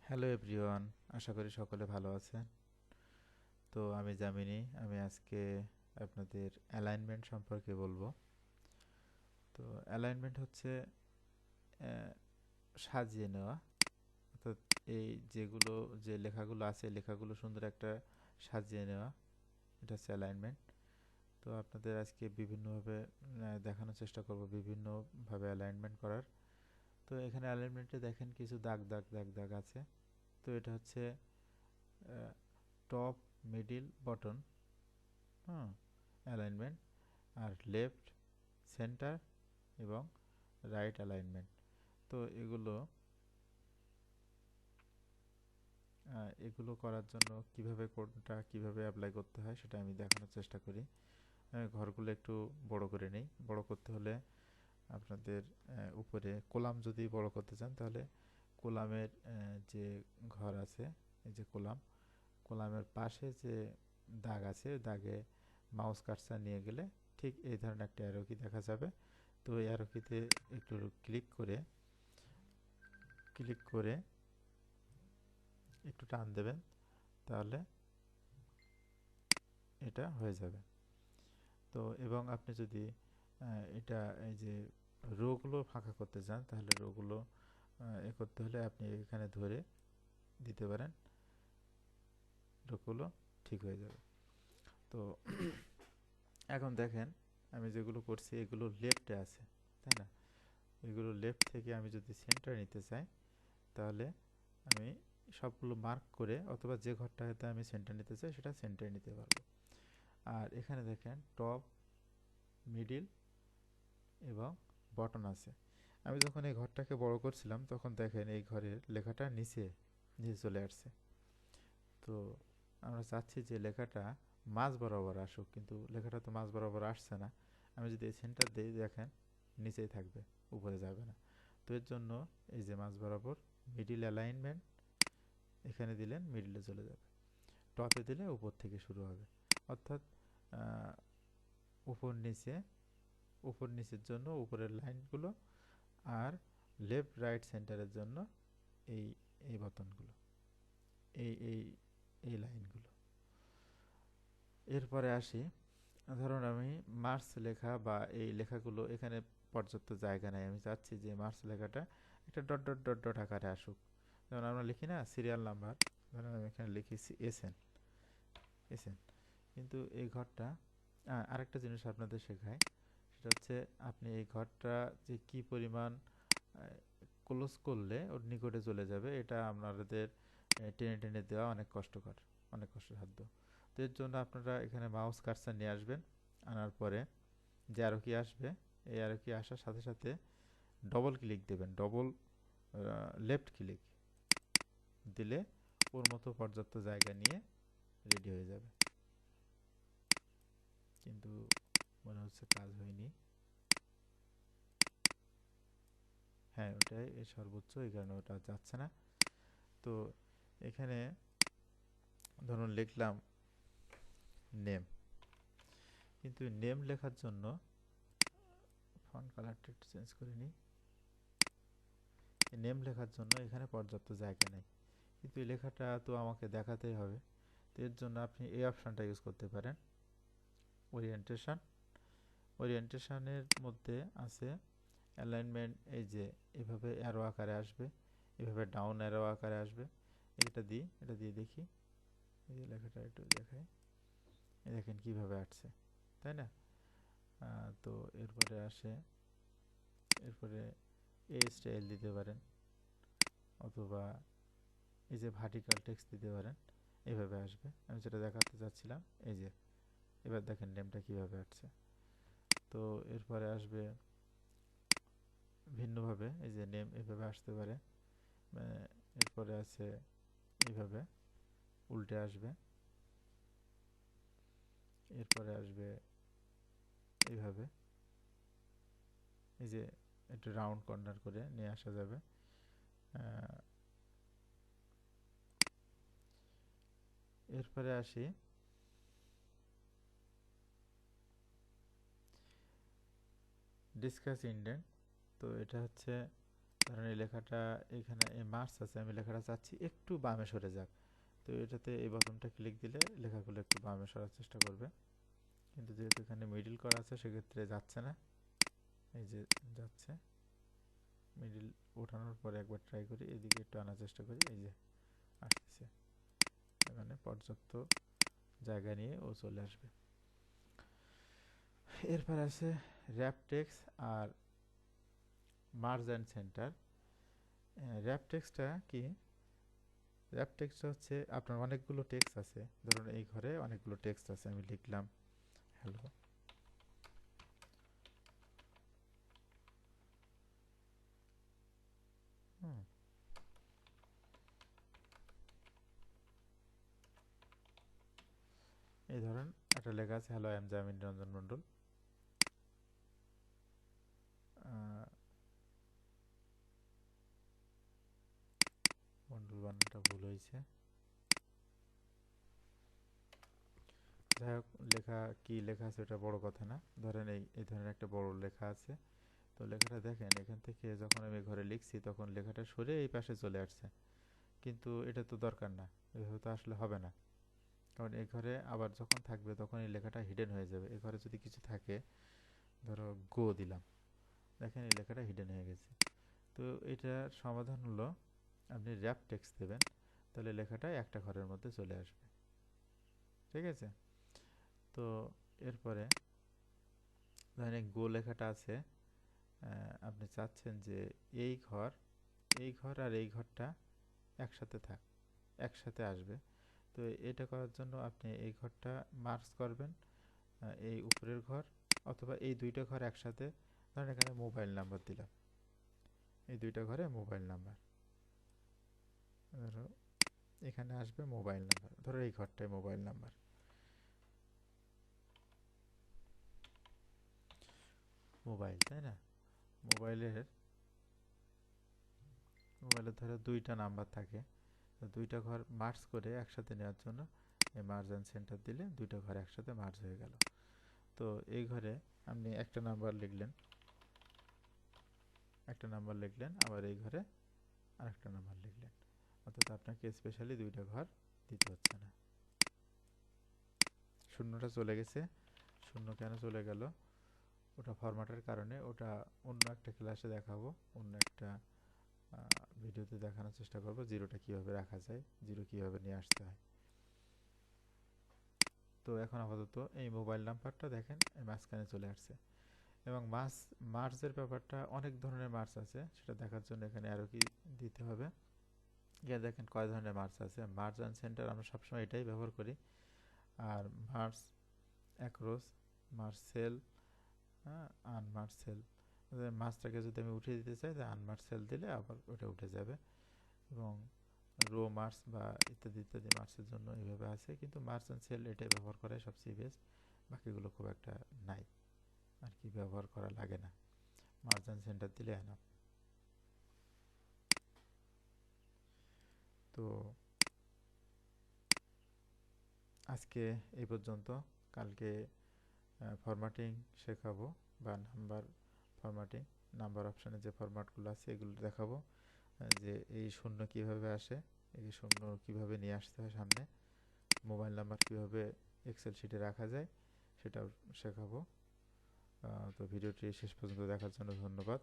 Hello everyone, আশা করি সকলে ভালো আছেন। তো আমি জামিনী, আমি আজকে আপনাদের অ্যালাইনমেন্ট সম্পর্কে বলবো। তো অ্যালাইনমেন্ট হচ্ছে আহ, সাজিয়ে নেওয়া, অর্থাৎ এই যেগুলো যে লেখাগুলো আছে লেখাগুলো সুন্দর একটা সাজিয়ে নেওয়া, এটা হচ্ছে অ্যালাইনমেন্ট। তো আপনাদের আজকে বিভিন্নভাবে দেখানোর চেষ্টা করব বিভিন্নভাবে অ্যালাইনমেন্ট করার। তো এখানে অ্যালাইনমেন্টে দেখেন কিছু দাগ দাগ দাগ দাগ আছে। তো এটা হচ্ছে টপ, মিডিল, বটম, হুম, অ্যালাইনমেন্ট, আর লেফট, সেন্টার এবং রাইট অ্যালাইনমেন্ট। তো এগুলো করার জন্য কিভাবে কোনটা কিভাবে অ্যাপ্লাই করতে হয় সেটা আমি দেখানোর চেষ্টা করি। ঘরগুলো একটু বড় করে নেই। বড় করতে হলে আপনাদের উপরে কলাম যদি বড় করতে চান তাহলে কলামের যে ঘর আছে, এই যে কলামের পাশে যে দাগ আছে দাগে মাউস কার্সার নিয়ে গেলে ঠিক এই ধরনের একটা অ্যারো কি দেখা যাবে। তো এই অ্যারো কিতে একটু ক্লিক করে একটু টান দেবেন, তাহলে এটা হয়ে যাবে। তো এবং আপনি যদি এটা এই যে রোগুলো ফাঁকা করতে চান তাহলে রোগুলো করতে হলে আপনি এখানে ধরে দিতে পারেন, রোগুলো ঠিক হয়ে যাবে। তো এখন দেখেন আমি যেগুলো করছি এগুলো লেফটে আছে, তাই না? এগুলো লেফট থেকে আমি যদি সেন্টার নিতে চাই তাহলে আমি সবগুলো মার্ক করে অথবা যে ঘরটাতে আমি সেন্টার নিতে চাই সেটা সেন্টারে নিতে পারবো। আর এখানে দেখেন টপ, মিডিল এবং বটন আছে। আমি যখন এই ঘরটাকে বড় করছিলাম তখন দেখেন এই ঘরের লেখাটা নিচে নিচে চলে আসছে। তো আমরা চাচ্ছি যে লেখাটা মাঝ বরাবর আসুক, কিন্তু লেখাটা তো মাঝ বরাবর আসছে না। আমি যদি এই সেন্টার দিই দেখেন নিচেই থাকবে, উপরে যাবে না। তো এর জন্য এই যে মাঝ বরাবর মিডিল অ্যালাইনমেন্ট এখানে দিলেন, মিডিলে চলে যাবে। টপে দিলে উপর থেকে শুরু হবে, অর্থাৎ আহ, উপর নিচে, উপর নিচের জন্য উপরের লাইনগুলো, আর লেফট রাইট সেন্টারের জন্য এই এই বতনগুলো, এই এই এই লাইনগুলো। এরপরে আসি, ধরুন আমি মার্চ লেখা বা এই লেখাগুলো এখানে পর্যাপ্ত জায়গা নেই, আমি চাচ্ছি যে মার্চ লেখাটা একটা ডট ডট ডট ডট আকারে আসুক। যেমন আমরা লিখি না সিরিয়াল নাম্বার, ধরুন আমি এখানে লিখি এসএন এসএন। কিন্তু এই ঘরটা আরেকটা জিনিস আপনাদের শেখায়, সেটা হচ্ছে আপনি এই ঘরটা যে কি পরিমাণ ক্লোজ করলে ওর নিকটে চলে যাবে এটা আপনাদের টেনে টেনে দেওয়া অনেক কষ্টকর, অনেক কষ্টসাধ্য। তো এর জন্য আপনারা এখানে মাউস কার্সার নিয়ে আসবেন, আনার পরে যে আরো কি আসবে, এই আরো কি আসার সাথে সাথে ডবল ক্লিক দেবেন, ডবল লেফট ক্লিক দিলে ওর মতো পর্যাপ্ত জায়গা নিয়ে রেডি হয়ে যাবে। কিন্তু মনে হচ্ছে কাজ হয়নি। হ্যাঁ, ওটাই সর্বোচ্চ, এই কারণে ওটা যাচ্ছে না। তো এখানে ধরুন লিখলাম নেম, কিন্তু নেম লেখার জন্য ফন্ট কালারটা একটু চেঞ্জ করে নিই। নেম লেখার জন্য এখানে পর্যাপ্ত জায়গা নেই, কিন্তু এই লেখাটা তো আমাকে দেখাতেই হবে। তো এর জন্য আপনি এই অপশানটা ইউজ করতে পারেন, ওরিয়েন্টেশন। ওরিয়েন্টেশনের মধ্যে আছে অ্যালাইনমেন্ট, এই যে এভাবে অ্যারো আকারে আসবে, এভাবে ডাউন অ্যারো আকারে আসবে। এটা দিয়ে দেখি, এই যে লেখাটা একটু দেখাই, দেখেন কিভাবে আসছে, তাই না? তো এরপরে আসে, এরপরে এই স্টাইল দিতে পারেন, অথবা এই যে ভার্টিক্যাল টেক্সট দিতে পারেন, এইভাবে আসবে। আমি যেটা দেখাতে চাচ্ছিলাম, এই যে এবার দেখেন নেমটা কিভাবে আসছে। তো এরপরে আসবে ভিন্নভাবে, এই যে নেম এভাবে আসতে পারে। এরপরে আছে এইভাবে উল্টে আসবে, এরপরে আসবে এইভাবে, এই যে একটু রাউন্ড কর্নার করে নিয়ে আসা যাবে। এরপরে আসি ডিসকাস ইন্ডেন্ট। তো এটা হচ্ছে ধরেন এই লেখাটা এখানে এই মার্কস আছে, আমি লেখাটা চাচ্ছি একটু বামে সরে যাক। তো এটাতে এই বোতামটা ক্লিক দিলে লেখাগুলো একটু বামে সরার চেষ্টা করবে, কিন্তু যেহেতু এখানে মিডিল করা আছে সেক্ষেত্রে যাচ্ছে না। এই যে যাচ্ছে, মিডিল ওঠানোর পরে একবার ট্রাই করি, এদিকে একটু আনার চেষ্টা করি, এই যে আসতেছে, মানে পর্যাপ্ত জায়গা নিয়ে ও চলে আসবে। এরপর আছে র্যাপ টেক্সট আর মার্জ অ্যান্ড সেন্টার। র্যাপ টেক্সটটা কি? র্যাপ টেক্সট হচ্ছে আপনার অনেকগুলো টেক্সট আছে, ধরুন এই ঘরে অনেকগুলো টেক্সট আছে, আমি লিখলাম হ্যালো, হুম, এই ধরেন একটা লেখা আছে হ্যালো আই এম জামিন রঞ্জন মণ্ডল, মণ্ডল বানানটা ভুল হয়েছে, যাই হোক লেখা কি লেখা আছে এটা বড় কথা না, ধরেন এই ধরনের একটা বড় লেখা আছে। তো লেখাটা দেখেন এখান থেকে যখন আমি ঘরে লিখছি তখন লেখাটা সরে এই পাশে চলে আসছে, কিন্তু এটা তো দরকার না, এভাবে তো আসলে হবে না। কারণ এই ঘরে আবার যখন থাকবে তখন এই লেখাটা হিডেন হয়ে যাবে। এই ঘরে যদি কিছু থাকে, ধরো গো দিলাম, দেখেন এই লেখাটা হিডেন হয়ে গেছে। তো এটার সমাধান হলো আপনি র্যাপ টেক্সট দেবেন, তাহলে লেখাটা একটা ঘরের মধ্যে চলে আসবে। ঠিক আছে? তো এরপরে ধরেন গো লেখাটা আছে, আপনি চাচ্ছেন যে এই ঘর, এই ঘর আর এই ঘরটা একসাথে থাক, একসাথে আসবে। তো এটা করার জন্য আপনি এই ঘরটা মার্জ করবেন, এই উপরের ঘর অথবা এই দুইটা ঘর একসাথে, ধরেন এখানে মোবাইল নাম্বার দিলাম, এই দুইটা ঘরে মোবাইল নাম্বার, ধরো এখানে আসবে মোবাইল নাম্বার, ধরো এই ঘরটায় মোবাইল নাম্বার, মোবাইল, তাই না? মোবাইলের মোবাইলের ধরো দুইটা নাম্বার থাকে, তো দুইটা ঘর মার্জ করে একসাথে নেওয়ার জন্য এই মার্জ অ্যান্ড সেন্টার দিলে দুইটা ঘর একসাথে মার্জ হয়ে গেল। তো এই ঘরে আপনি একটা নাম্বার লিখলেন, একটা নাম্বার লিখলেন, আবার এই ঘরে আরেকটা নাম্বার লিখলেন, অর্থাৎ আপনাকে স্পেশালি দুইটা ঘর দিতে হচ্ছে না। শূন্যটা চলে গেছে, শূন্য কেন চলে গেল? ওটা ফরম্যাটের কারণে, ওটা অন্য একটা ক্লাসে দেখাবো, অন্য একটা ভিডিওতে দেখানোর চেষ্টা করব জিরোটা কিভাবে রাখা যায়, জিরো কিভাবে নিয়ে আসতে হয়। তো এখন আপাতত এই মোবাইল নাম্বারটা দেখেন মাঝখানে চলে আসছে। এবং মার্চের ব্যাপারটা অনেক ধরনের মার্চ আছে, সেটা দেখার জন্য এখানে আরও কি দিতে হবে, গিয়ে দেখেন কয় ধরনের মার্চ আছে। মার্চ অ্যান্ড সেন্টার আমরা সবসময় এটাই ব্যবহার করি। আর মার্চ অ্যাক্রস, মার্চ সেল, হ্যাঁ, আনমার্চ সেল, মাছটাকে যদি আমি উঠিয়ে দিতে চাই তাহলে আনমার্চ সেল দিলে আবার ওটা উঠে যাবে। এবং রো মার্চ বা ইত্যাদি ইত্যাদি মার্চের জন্য এইভাবে আছে, কিন্তু মার্চ অ্যান্ড সেল এটাই ব্যবহার করাই সবচেয়ে বেস্ট, বাকিগুলো খুব একটা নাই আর কি, ব্যবহার করা লাগে না, মার্চ অ্যান্ড সেন্টার দিলে এনাফ। তো আজকে এই পর্যন্ত, কালকে ফরম্যাটিং শেখাবো, বা নাম্বার ফরম্যাটিং, নাম্বার অপশানে যে ফরম্যাটগুলো আছে এগুলো দেখাবো, যে এই শূন্য কিভাবে আসে, এই শূন্য কিভাবে নিয়ে আসতে হয় সামনে, মোবাইল নাম্বার কিভাবে এক্সেল শিটে রাখা যায় সেটাও শেখাবো। তো ভিডিওটি শেষ পর্যন্ত দেখার জন্য ধন্যবাদ।